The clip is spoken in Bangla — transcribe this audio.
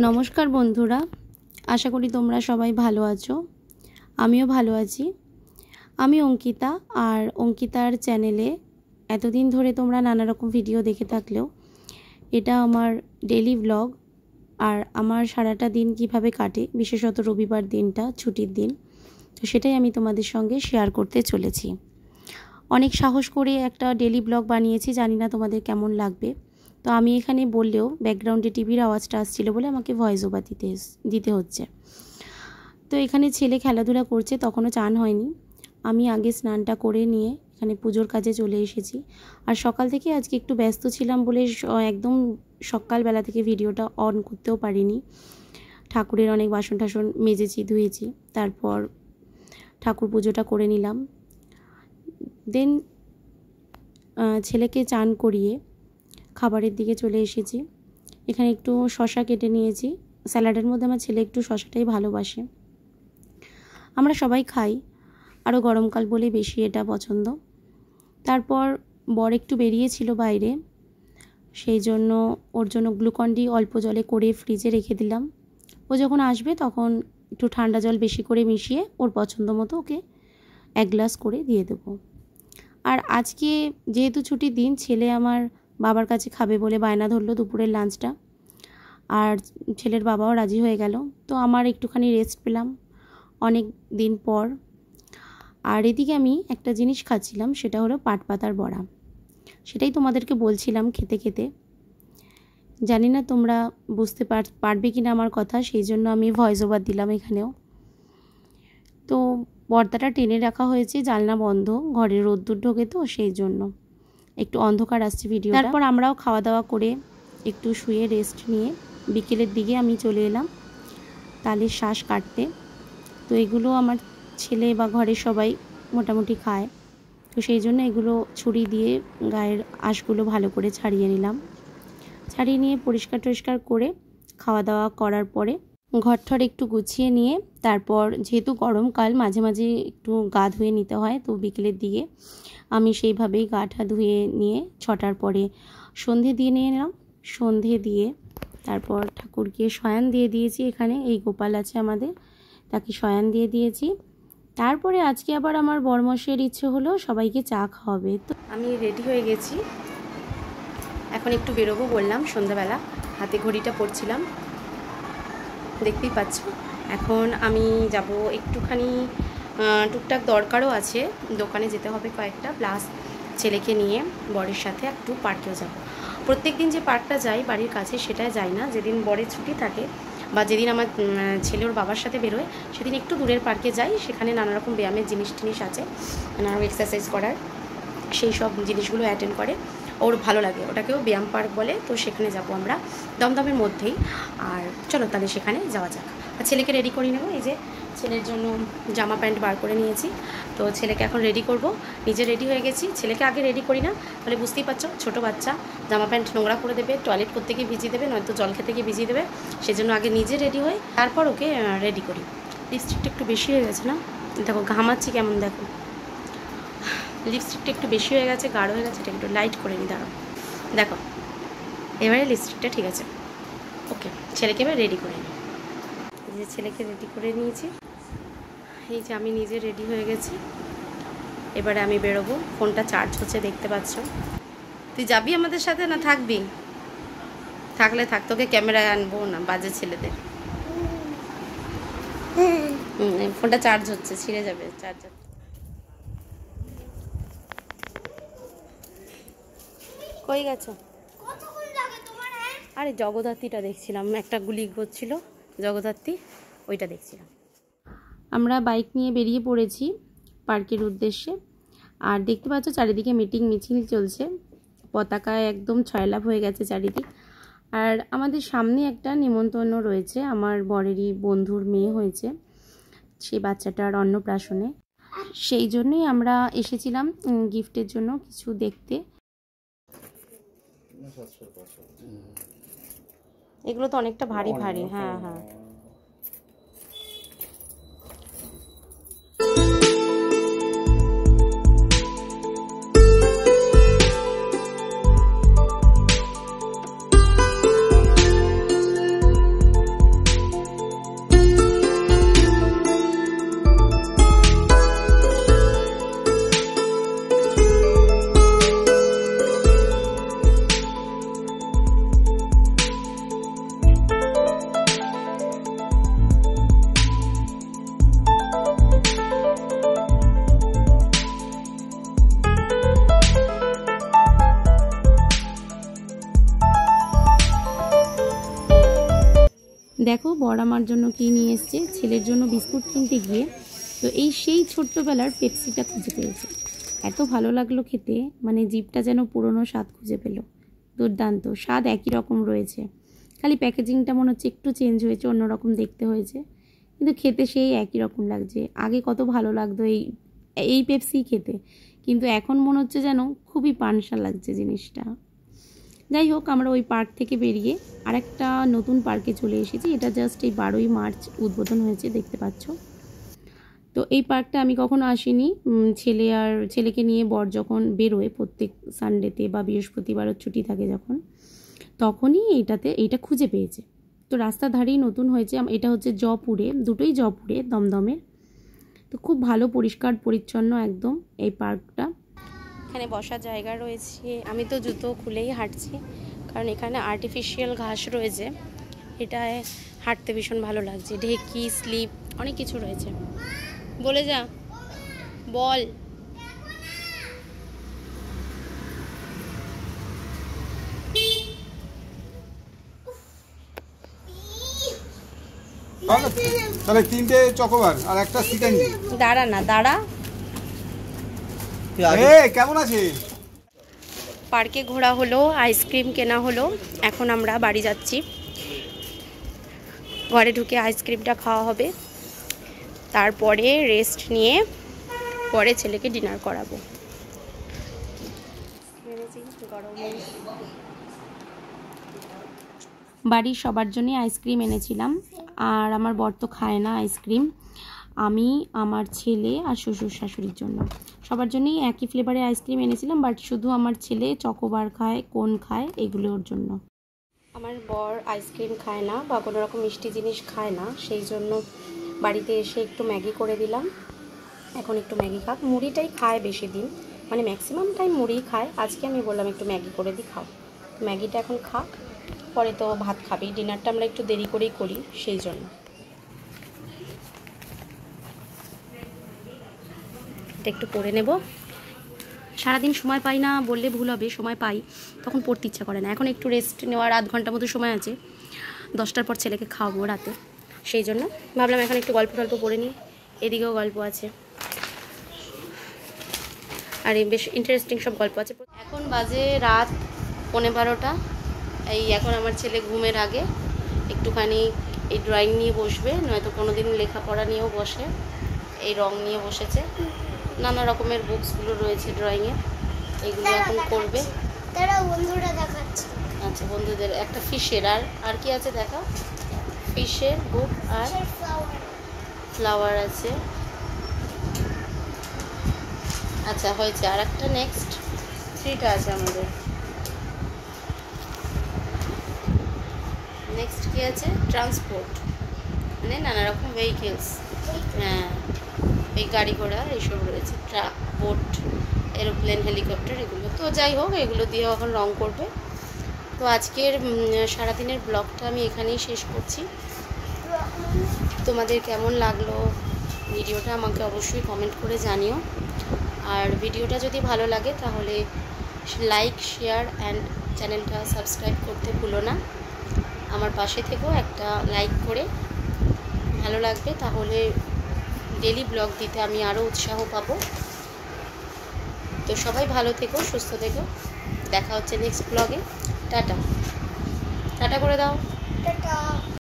নমস্কার বন্ধুরা, আশা করি তোমরা সবাই ভালো আছো। আমিও ভালো আছি। আমি অঙ্কিতা, আর অঙ্কিতার চ্যানেলে এতদিন ধরে তোমরা নানা রকম ভিডিও দেখে থাকলেও এটা আমার ডেইলি ব্লগ। আর আমার সারাটা দিন কিভাবে কাটে, বিশেষত রবিবার দিনটা ছুটির দিন, তো সেটাই আমি তোমাদের সঙ্গে শেয়ার করতে চলেছি। অনেক সাহস করে একটা ডেইলি ব্লগ বানিয়েছি, জানি না তোমাদের কেমন লাগবে। তো আমি এখানে বললেও ব্যাকগ্রাউন্ডে টিভির আওয়াজটা আসছিলো বলে আমাকে ভয়েস ওভার দিতে হচ্ছে। তো এখানে ছেলে খেলাধুলা করছে, তখনও চান হয়নি। আমি আগে স্নানটা করে নিয়ে এখানে পুজোর কাজে চলে এসেছি। আর সকাল থেকে আজকে একটু ব্যস্ত ছিলাম বলে একদম সকালবেলা থেকে ভিডিওটা অন করতেও পারিনি। ঠাকুরের অনেক বাসন টাসন মেজেছি, ধুয়েছি, তারপর ঠাকুর পুজোটা করে নিলাম। দেন ছেলেকে চান করিয়ে খাবারের দিকে চলে এসেছি। এখানে একটু শসা কেটে নিয়েছি। স্যালাডের মধ্যে আমার ছেলে একটু শসাটাই ভালোবাসে। আমরা সবাই খাই, আরও গরমকাল বলে বেশি এটা পছন্দ। তারপর বর একটু বেরিয়েছিল বাইরে, সেই জন্য ওর জন্য গ্লুকন-ডি অল্প জলে করে ফ্রিজে রেখে দিলাম। ও যখন আসবে তখন একটু ঠান্ডা জল বেশি করে মিশিয়ে ওর পছন্দ মতো ওকে 1 গ্লাস করে দিয়ে দেবো। আর আজকে যেহেতু ছুটির দিন, ছেলে আমার বাবার কাছে খাবে বলে বায়না ধরলো দুপুরের লাঞ্চটা, আর ছেলের বাবাও রাজি হয়ে গেল। তো আমার একটুখানি রেস্ট পেলাম অনেক দিন পর। আর এদিকে আমি একটা জিনিস খাচ্ছিলাম, সেটা হলো পাট পাতার বড়া। সেটাই তোমাদেরকে বলছিলাম খেতে খেতে। জানি না তোমরা বুঝতে পারবে কিনা আমার কথা, সেই জন্য আমি ভয়েস ওভার দিলাম এখানেও। তো পর্দাটা টেনে রাখা হয়েছে, জানলা বন্ধ, ঘরে রোদ্দুর ঢোকে, তো সেই জন্য একটু অন্ধকার আসছে ভিডিও। তারপর আমরাও খাওয়া দাওয়া করে একটু শুয়ে রেস্ট নিয়ে বিকেলের দিকে আমি চলে এলাম তালের শ্বাস কাটতে। তো এগুলো আমার ছেলে বা ঘরের সবাই মোটামুটি খায়, তো সেই জন্য এগুলো ছুরি দিয়ে গায়ের আঁশগুলো ভালো করে ছাড়িয়ে নিলাম। ছাড়িয়ে নিয়ে পরিষ্কার টরিষ্কার করে খাওয়া দাওয়া করার পরে ঘরঠর একটু গুছিয়ে নিয়ে, তারপর যেহেতু গরমকাল মাঝে মাঝে একটু গা ধুয়ে নিতে হয়, তো বিকেলের দিকে আমি সেইভাবেই গা ঠা ধুয়ে নিয়ে 6টার পরে সন্ধে দিয়ে নিয়ে নিলাম। সন্ধে দিয়ে তারপর ঠাকুরকে শয়ান দিয়ে দিয়েছি। এখানে এই গোপাল আছে আমাদের, তাকে শয়ান দিয়ে দিয়েছি। তারপরে আজকে আবার আমার বরমশের ইচ্ছে হলো সবাইকে চা খাওয়াবে। তো আমি রেডি হয়ে গেছি, এখন একটু বেরোবো বললাম সন্ধ্যাবেলা। হাতে ঘড়িটা পরছিলাম, দেখতেই পাচ্ছ। এখন আমি যাব একটুখানি, টুকটাক দরকারও আছে, দোকানে যেতে হবে কয়েকটা, প্লাস ছেলেকে নিয়ে বরের সাথে একটু পার্কেও যাব। প্রত্যেক দিন যে পার্কটা যাই বাড়ির কাছে সেটাই যাই না, যেদিন বরের ছুটি থাকে বা যেদিন আমার ছেলে ওর বাবার সাথে বেরোয় সেদিন একটু দূরের পার্কে যাই। সেখানে নানা রকম ব্যায়ামের জিনিস আছে, নানা রকম এক্সারসাইজ করার, সেই সব জিনিসগুলো অ্যাটেন্ড করে, ওর ভালো লাগে। ওটাকেও ব্যায়াম পার্ক বলে। তো সেখানে যাব আমরা দমদমের মধ্যেই। আর চলো তাহলে সেখানে যাওয়া যাক। আর ছেলেকে রেডি করে নেবো। এই যে ছেলের জন্য জামা প্যান্ট বার করে নিয়েছি, তো ছেলেকে এখন রেডি করব। নিজে রেডি হয়ে গেছি, ছেলেকে আগে রেডি করি না, তাহলে বুঝতেই পারছো ছোটো বাচ্চা, জামা প্যান্ট নোংরা করে দেবে, টয়লেট করতে গিয়ে ভিজিয়ে দেবে, নয়তো জল খেতে গিয়ে ভিজিয়ে দেবে। সেজন্য আগে নিজে রেডি হই, তারপর ওকে রেডি করি। লিপস্টিকটা একটু বেশি হয়ে গেছে না, দেখো ঘামাচ্ছি কেমন, দেখো লিপস্টিকটা একটু বেশি হয়ে গেছে, গাঢ় হয়ে গেছে, এটা একটু লাইট করে নিই, দাঁড়াও। দেখো এবারে লিপস্টিকটা ঠিক আছে। ওকে, ছেলেকে এবার রেডি করে নিই। এই যে ছেলেকে রেডি করে নিয়েছি, এই যে আমি নিজে রেডি হয়ে গেছি। এবারে আমি বেরোবো, ফোনটা চার্জ হচ্ছে দেখতে পাচ্ছ। তুই যাবি আমাদের সাথে না থাকবি? থাকলে থাক, তোকে ক্যামেরায় আনবো না, বাজে ছেলেদের। ফোনটা চার্জ হচ্ছে, ছিঁড়ে যাবে চার্জার। কই গেছো? আরে জগদ্ধাত্রীটা দেখছিলাম, একটা গুলি করছিল জগদ্ধাত্রী, ওইটা দেখছিলাম। আমরা বাইক নিয়ে বেরিয়ে পড়েছি পার্কের উদ্দেশ্যে। আর দেখতে পাচ্ছ চারিদিকে মিটিং মিছিল চলছে, পতাকায় একদম ছয়লাভ হয়ে গেছে চারিদিক। আর আমাদের সামনে একটা নিমন্ত্রণ রয়েছে, আমার বরেরই বন্ধুর মেয়ে হয়েছে, সেই বাচ্চাটার অন্নপ্রাশনে। সেই জন্যই আমরা এসেছিলাম গিফটের জন্য কিছু দেখতে। এগুলো তো অনেকটা ভারী ভারী। হ্যাঁ হ্যাঁ, দেখো বর আমার জন্য কি নিয়ে এসছে, ছেলের জন্য বিস্কুট কিনতে গিয়ে তো এই সেই ছোট্টবেলার পেপসিটা খুঁজে পেয়েছে। এত ভালো লাগলো খেতে, মানে জিভটা যেন পুরনো স্বাদ খুঁজে পেল। দুর্দান্ত স্বাদ, একই রকম রয়েছে, খালি প্যাকেজিংটা মনে হচ্ছে একটু চেঞ্জ হয়েছে, অন্যরকম দেখতে হয়েছে, কিন্তু খেতে সেই একই রকম লাগছে। আগে কত ভালো লাগতো এই পেপসি খেতে, কিন্তু এখন মনে হচ্ছে যেন খুবই পানসা লাগছে জিনিসটা। যাই হোক, আমরা ওই পার্ক থেকে বেরিয়ে আরেকটা নতুন পার্কে চলে এসেছি। এটা জাস্ট এই 12ই মার্চ উদ্বোধন হয়েছে, দেখতে পাচ্ছ। তো এই পার্কটা আমি কখনো আসিনি। ছেলেকে নিয়ে বর যখন বেরোয় প্রত্যেক সানডেতে বা বৃহস্পতিবারও ছুটি থাকে যখন, তখনই এইটা খুঁজে পেয়েছে। তো রাস্তার ধারেই নতুন হয়েছে। এটা হচ্ছে জয়পুরে, দুটোই জয়পুরে, দমদমের। তো খুব ভালো, পরিষ্কার পরিচ্ছন্ন একদম এই পার্কটা। এখানে বসার জায়গা রয়েছে। আমি তো জুতো খুলেই হাঁটছি, কারণ এখানে আর্টিফিশিয়াল ঘাস রয়েছে, এটায় হাঁটতে ভীষণ ভালো লাগছে। ঢেকি, স্লিপ, অনেক কিছু রয়েছে। বলে যা, বল। তাহলে 3টে চকোবার আর একটা সিকান্ডি। দাঁড়া না, দাঁড়া। কেমন আছে? পার্কে ঘোরা হলো, আইসক্রিম কেনা হলো, এখন আমরা বাড়ি যাচ্ছি। ঘরে ঢুকে আইসক্রিমটা খাওয়া হবে, তারপরে রেস্ট নিয়ে পরে ছেলেকে ডিনার করাবো। বাড়ির সবার জন্য আইসক্রিম এনেছিলাম, আর আমার বর তো খায় না আইসক্রিম। আমি, আমার ছেলে আর শ্বশুর শাশুড়ির জন্য সবার জন্যই একই ফ্লেভারের আইসক্রিম এনেছিলাম, বাট শুধু আমার ছেলে চকোবার খায়, কোন খায়, এগুলোর জন্য। আমার বর আইসক্রিম খায় না বা কোনো রকম মিষ্টি জিনিস খায় না, সেই জন্য বাড়িতে এসে একটু ম্যাগি করে দিলাম। এখন একটু ম্যাগি খাক, মুড়িটাই খায় বেশি দিন, মানে ম্যাক্সিমাম টাইম মুড়িই খায়। আজকে আমি বললাম একটু ম্যাগি করে দিই, খাও। ম্যাগিটা এখন খাক, পরে তো ভাত খাবি। ডিনারটা আমরা একটু দেরি করেই করি, সেই জন্য। এটা একটু পড়ে নেব। সারাদিন সময় পাই না বললে ভুল হবে, সময় পাই, তখন পড়তে ইচ্ছা করে না। এখন একটু রেস্ট নেওয়ার আধ ঘন্টার মতো সময় আছে, 10টার পর ছেলেকে খাওয়াবো রাতে, সেই জন্য ভাবলাম এখন একটু গল্প পড়ে নিই। এদিকেও গল্প আছে, আর বেশ ইন্টারেস্টিং সব গল্প আছে। এখন বাজে রাত 11:15। এই এখন আমার ছেলে ঘুমের আগে একটুখানি এই ড্রয়িং নিয়ে বসবে, নয়তো কোনো দিন লেখাপড়া নিয়েও বসে। এই রং নিয়ে বসেছে, নানা রকমের বুকসগুলো রয়েছে ড্রয়িংয়ে, এইগুলো এখন করবে। বন্ধুরা দেখাচ্ছে। আচ্ছা, বন্ধুদের একটা ফিশের, আর কি আছে দেখা, ফিশের বুক আর ফ্লাওয়ার আছে। আচ্ছা হয়েছে, আর একটা নেক্সট 3টা আছে আমাদের। নেক্সট কি আছে, ট্রান্সপোর্ট, মানে নানা রকম ভেহিকেলস। হ্যাঁ, এই গাড়ি ঘোড়া এইসব রয়েছে, ট্রাক, বোট, এরোপ্লেন, হেলিকপ্টার, এগুলো। তো যাই হোক, এগুলো দিয়ে এখন রং করবে। তো আজকের সারাদিনের ব্লগটা আমি এখানেই শেষ করছি। তোমাদের কেমন লাগলো ভিডিওটা আমাকে অবশ্যই কমেন্ট করে জানিও। আর ভিডিওটা যদি ভালো লাগে তাহলে লাইক, শেয়ার অ্যান্ড চ্যানেলটা সাবস্ক্রাইব করতে ভুলো না। আমার পাশে থেকেও একটা লাইক করে, ভালো লাগবে, তাহলে ডেলি ব্লগ দিতে আমি আরও উৎসাহ পাবো। তো সবাই ভালো থেকো, সুস্থ থেকো, দেখা হচ্ছে নেক্সট ব্লগে। টাটা, টাটা করে দাও। টাটা।